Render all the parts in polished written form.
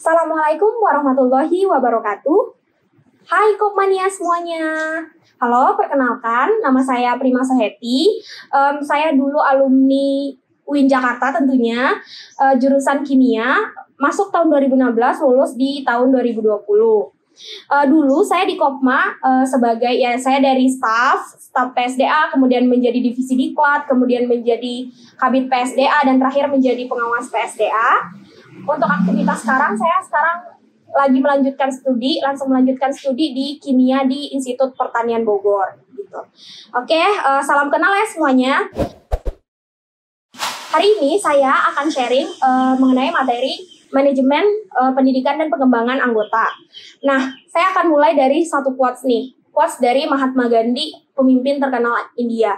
Assalamualaikum warahmatullahi wabarakatuh. Hai Kopmania semuanya. Halo, perkenalkan nama saya Prima Soheti. Saya dulu alumni UIN Jakarta tentunya, jurusan kimia, masuk tahun 2016, lulus di tahun 2020. Dulu saya di Kopma sebagai saya dari staf PSDA, kemudian menjadi divisi diklat, kemudian menjadi kabid PSDA, dan terakhir menjadi pengawas PSDA. Untuk aktivitas saya sekarang lagi langsung melanjutkan studi di kimia di Institut Pertanian Bogor gitu. Oke, salam kenal ya semuanya. Hari ini saya akan sharing mengenai materi manajemen pendidikan dan pengembangan anggota. Nah, saya akan mulai dari satu quotes nih. Quotes dari Mahatma Gandhi, pemimpin terkenal India,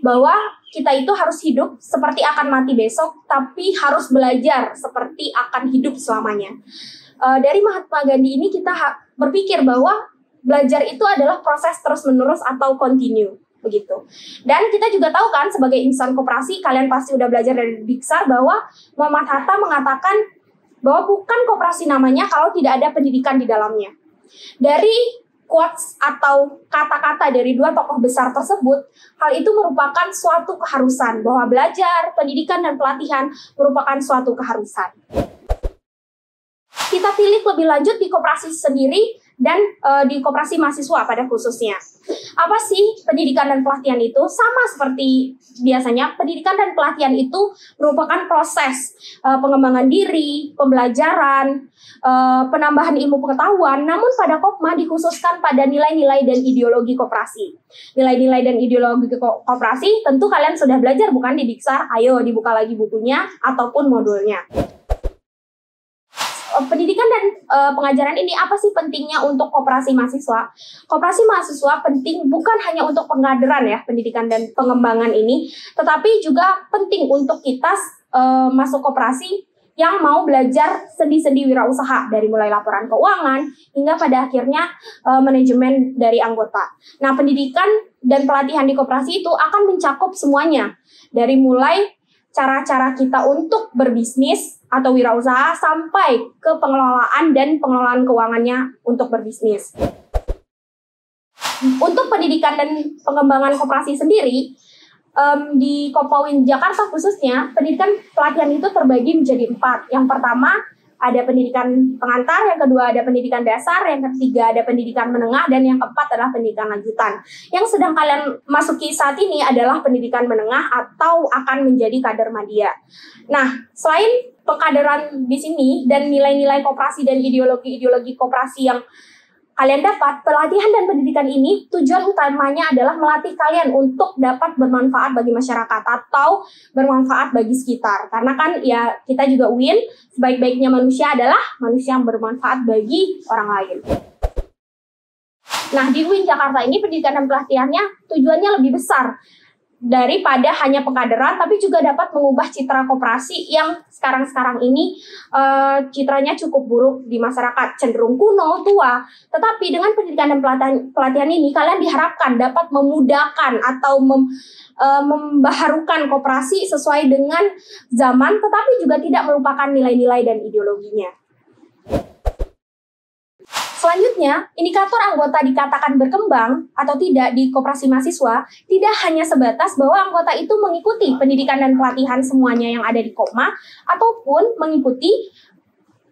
bahwa kita itu harus hidup seperti akan mati besok, tapi harus belajar seperti akan hidup selamanya. Dari Mahatma Gandhi ini kita berpikir bahwa belajar itu adalah proses terus-menerus atau continue, begitu. Dan kita juga tahu kan, sebagai insan koperasi, kalian pasti udah belajar dari Diksar bahwa Muhammad Hatta mengatakan bahwa bukan koperasi namanya kalau tidak ada pendidikan di dalamnya. Dari quotes atau kata-kata dari dua tokoh besar tersebut, hal itu merupakan suatu keharusan, bahwa belajar, pendidikan, dan pelatihan merupakan suatu keharusan. Kita pilih lebih lanjut di koperasi sendiri dan di koperasi mahasiswa pada khususnya. Apa sih pendidikan dan pelatihan itu? Sama seperti biasanya, pendidikan dan pelatihan itu merupakan proses pengembangan diri, pembelajaran, penambahan ilmu pengetahuan, namun pada Kopma dikhususkan pada nilai-nilai dan ideologi koperasi. Nilai-nilai dan ideologi koperasi tentu kalian sudah belajar bukan di Diksar? Ayo dibuka lagi bukunya ataupun modulnya. Pendidikan dan pengajaran ini apa sih pentingnya untuk koperasi mahasiswa? Koperasi mahasiswa penting bukan hanya untuk pengajaran ya, pendidikan dan pengembangan ini, tetapi juga penting untuk kita masuk koperasi yang mau belajar sendi-sendi wirausaha, dari mulai laporan keuangan hingga pada akhirnya manajemen dari anggota. Nah, pendidikan dan pelatihan di koperasi itu akan mencakup semuanya, dari mulai cara-cara kita untuk berbisnis atau wirausaha sampai ke pengelolaan dan pengelolaan keuangannya untuk berbisnis. Untuk pendidikan dan pengembangan koperasi sendiri, di Kopma UIN Jakarta khususnya, pendidikan pelatihan itu terbagi menjadi 4. Yang pertama ada pendidikan pengantar, yang kedua ada pendidikan dasar, yang ketiga ada pendidikan menengah, dan yang keempat adalah pendidikan lanjutan. Yang sedang kalian masuki saat ini adalah pendidikan menengah atau akan menjadi kader madya. Nah, selain pengkaderan di sini dan nilai-nilai koperasi dan ideologi-ideologi koperasi yang kalian dapat, pelatihan dan pendidikan ini tujuan utamanya adalah melatih kalian untuk dapat bermanfaat bagi masyarakat atau bermanfaat bagi sekitar. Karena kan ya kita juga UIN, sebaik-baiknya manusia adalah manusia yang bermanfaat bagi orang lain. Nah, di UIN Jakarta ini pendidikan dan pelatihannya tujuannya lebih besar daripada hanya pengkaderan, tapi juga dapat mengubah citra koperasi yang sekarang ini citranya cukup buruk di masyarakat, cenderung kuno, tua. Tetapi dengan pendidikan dan pelatihan ini, kalian diharapkan dapat memudahkan atau membaharukan koperasi sesuai dengan zaman, tetapi juga tidak melupakan nilai-nilai dan ideologinya. Selanjutnya, indikator anggota dikatakan berkembang atau tidak di koperasi mahasiswa tidak hanya sebatas bahwa anggota itu mengikuti pendidikan dan pelatihan semuanya yang ada di Kopma, ataupun mengikuti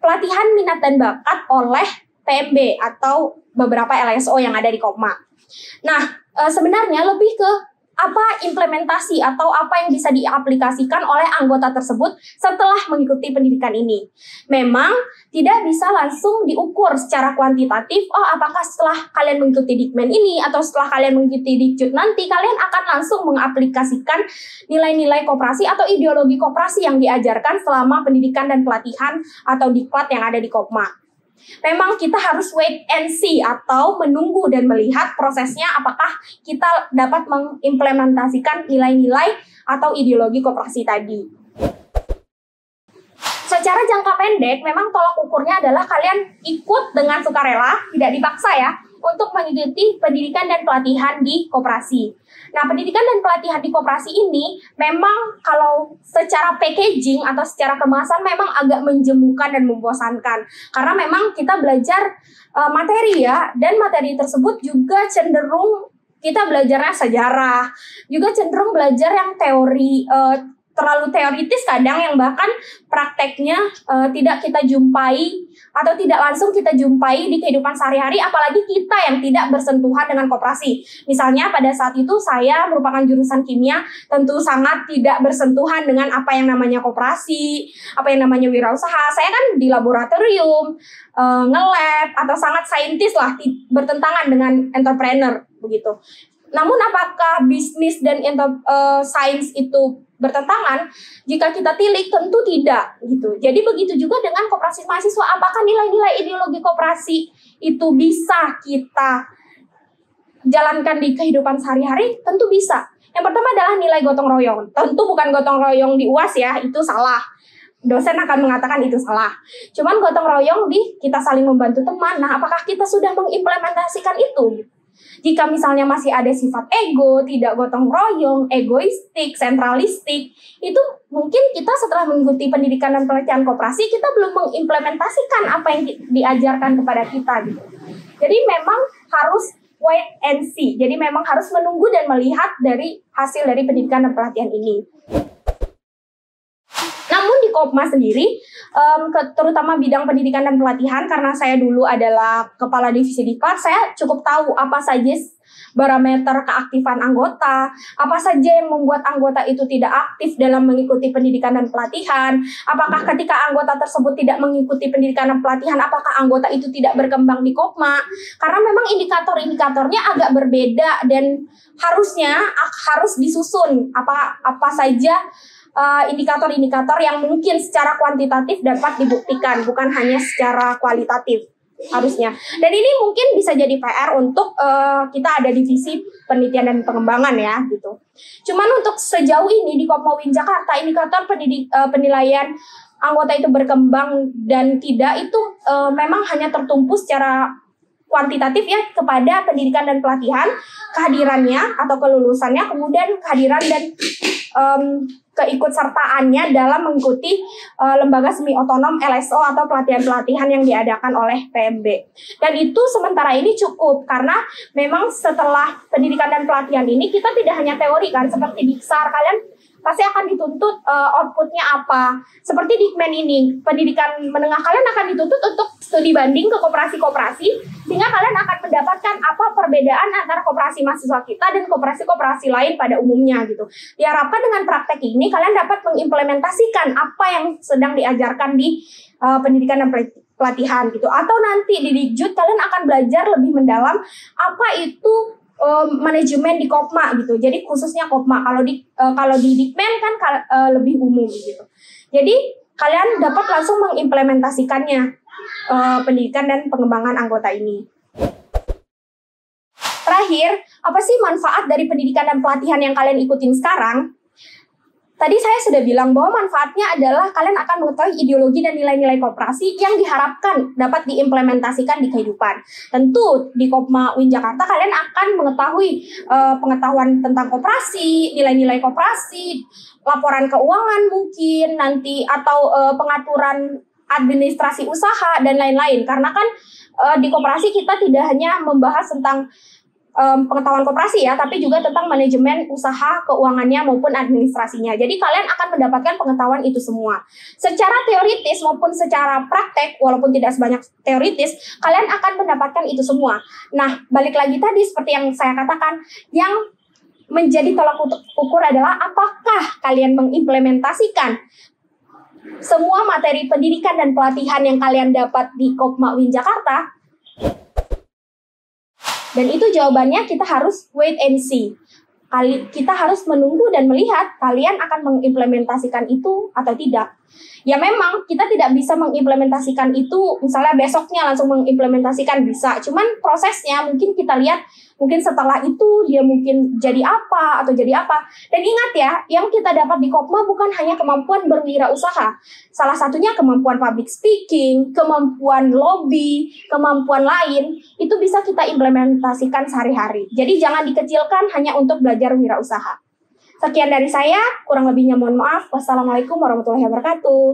pelatihan minat dan bakat oleh PMB atau beberapa LSO yang ada di Kopma. Nah, sebenarnya lebih ke apa implementasi atau apa yang bisa diaplikasikan oleh anggota tersebut setelah mengikuti pendidikan ini. Memang tidak bisa langsung diukur secara kuantitatif, oh apakah setelah kalian mengikuti Dikmen ini atau setelah kalian mengikuti Dikjud nanti, kalian akan langsung mengaplikasikan nilai-nilai koperasi atau ideologi koperasi yang diajarkan selama pendidikan dan pelatihan atau diklat yang ada di Kopma. Memang kita harus wait and see atau menunggu dan melihat prosesnya apakah kita dapat mengimplementasikan nilai-nilai atau ideologi koperasi tadi. Secara jangka pendek memang tolak ukurnya adalah kalian ikut dengan sukarela, tidak dipaksa ya, untuk mengikuti pendidikan dan pelatihan di koperasi. Nah, pendidikan dan pelatihan di koperasi ini memang kalau secara packaging atau secara kemasan memang agak menjemukan dan membosankan. Karena memang kita belajar materi ya, dan materi tersebut juga cenderung kita belajarnya sejarah, juga cenderung belajar yang teori, terlalu teoritis kadang, yang bahkan prakteknya tidak kita jumpai atau tidak langsung kita jumpai di kehidupan sehari-hari, apalagi kita yang tidak bersentuhan dengan koperasi. Misalnya pada saat itu saya merupakan jurusan kimia, tentu sangat tidak bersentuhan dengan apa yang namanya koperasi, apa yang namanya wirausaha. Saya kan di laboratorium, nge-lab, atau sangat saintis lah, bertentangan dengan entrepreneur begitu. Namun apakah bisnis dan sains itu bertentangan? Jika kita tilik, tentu tidak gitu. Jadi begitu juga dengan koperasi mahasiswa. Apakah nilai-nilai ideologi koperasi itu bisa kita jalankan di kehidupan sehari-hari? Tentu bisa. Yang pertama adalah nilai gotong royong. Tentu bukan gotong royong di UAS ya, itu salah. Dosen akan mengatakan itu salah. Cuman gotong royong di kita saling membantu teman. Nah, apakah kita sudah mengimplementasikan itu? Jika misalnya masih ada sifat ego, tidak gotong royong, egoistik, sentralistik, itu mungkin kita setelah mengikuti pendidikan dan pelatihan koperasi, kita belum mengimplementasikan apa yang diajarkan kepada kita gitu. Jadi memang harus wait and see. Jadi memang harus menunggu dan melihat dari hasil dari pendidikan dan pelatihan ini. Namun di Kopma sendiri, terutama bidang pendidikan dan pelatihan, karena saya dulu adalah kepala divisi Diklat, saya cukup tahu apa saja parameter keaktifan anggota, apa saja yang membuat anggota itu tidak aktif dalam mengikuti pendidikan dan pelatihan, apakah ketika anggota tersebut tidak mengikuti pendidikan dan pelatihan, apakah anggota itu tidak berkembang di Kopma, karena memang indikator-indikatornya agak berbeda dan harus disusun apa saja indikator-indikator yang mungkin secara kuantitatif dapat dibuktikan, bukan hanya secara kualitatif harusnya. Dan ini mungkin bisa jadi PR untuk kita ada divisi penelitian dan pengembangan ya gitu. Cuman untuk sejauh ini di Kopma UIN Jakarta, indikator penilaian anggota itu berkembang dan tidak itu memang hanya tertumpu secara kuantitatif ya kepada pendidikan dan pelatihan, kehadirannya atau kelulusannya, kemudian kehadiran dan keikutsertaannya dalam mengikuti lembaga semi otonom LSO atau pelatihan-pelatihan yang diadakan oleh PMB. Dan itu sementara ini cukup karena memang setelah pendidikan dan pelatihan ini kita tidak hanya teori kan, seperti Diksar, kalian pasti akan dituntut outputnya apa. Seperti Dikmen ini, pendidikan menengah kalian akan dituntut untuk studi banding ke koperasi-koperasi, sehingga kalian akan mendapatkan apa perbedaan antara koperasi mahasiswa kita dan koperasi-koperasi lain pada umumnya gitu. Diharapkan dengan praktek ini kalian dapat mengimplementasikan apa yang sedang diajarkan di pendidikan dan pelatihan gitu. Atau nanti di Dikjud kalian akan belajar lebih mendalam apa itu manajemen di Kopma gitu. Jadi khususnya Kopma. Kalau di Dikmen kan lebih umum gitu. Jadi kalian dapat langsung mengimplementasikannya pendidikan dan pengembangan anggota ini. Terakhir, apa sih manfaat dari pendidikan dan pelatihan yang kalian ikutin sekarang? Tadi saya sudah bilang bahwa manfaatnya adalah kalian akan mengetahui ideologi dan nilai-nilai koperasi yang diharapkan dapat diimplementasikan di kehidupan. Tentu di Kopma UIN Jakarta kalian akan mengetahui pengetahuan tentang koperasi, nilai-nilai koperasi, laporan keuangan mungkin nanti, atau pengaturan administrasi usaha dan lain-lain. Karena kan di koperasi kita tidak hanya membahas tentang pengetahuan koperasi ya, tapi juga tentang manajemen usaha, keuangannya maupun administrasinya. Jadi kalian akan mendapatkan pengetahuan itu semua. Secara teoritis maupun secara praktek, walaupun tidak sebanyak teoritis, kalian akan mendapatkan itu semua. Nah, balik lagi tadi seperti yang saya katakan, yang menjadi tolak ukur adalah apakah kalian mengimplementasikan semua materi pendidikan dan pelatihan yang kalian dapat di Kopma UIN Jakarta. Dan itu jawabannya kita harus wait and see. Kita harus menunggu dan melihat kalian akan mengimplementasikan itu atau tidak. Ya memang kita tidak bisa mengimplementasikan itu misalnya besoknya langsung mengimplementasikan bisa. Cuman prosesnya mungkin kita lihat mungkin setelah itu dia mungkin jadi apa atau jadi apa. Dan ingat ya, yang kita dapat di Kopma bukan hanya kemampuan berwirausaha. Salah satunya kemampuan public speaking, kemampuan lobby, kemampuan lain, itu bisa kita implementasikan sehari-hari. Jadi jangan dikecilkan hanya untuk belajar wirausaha. Sekian dari saya, kurang lebihnya mohon maaf. Wassalamualaikum warahmatullahi wabarakatuh.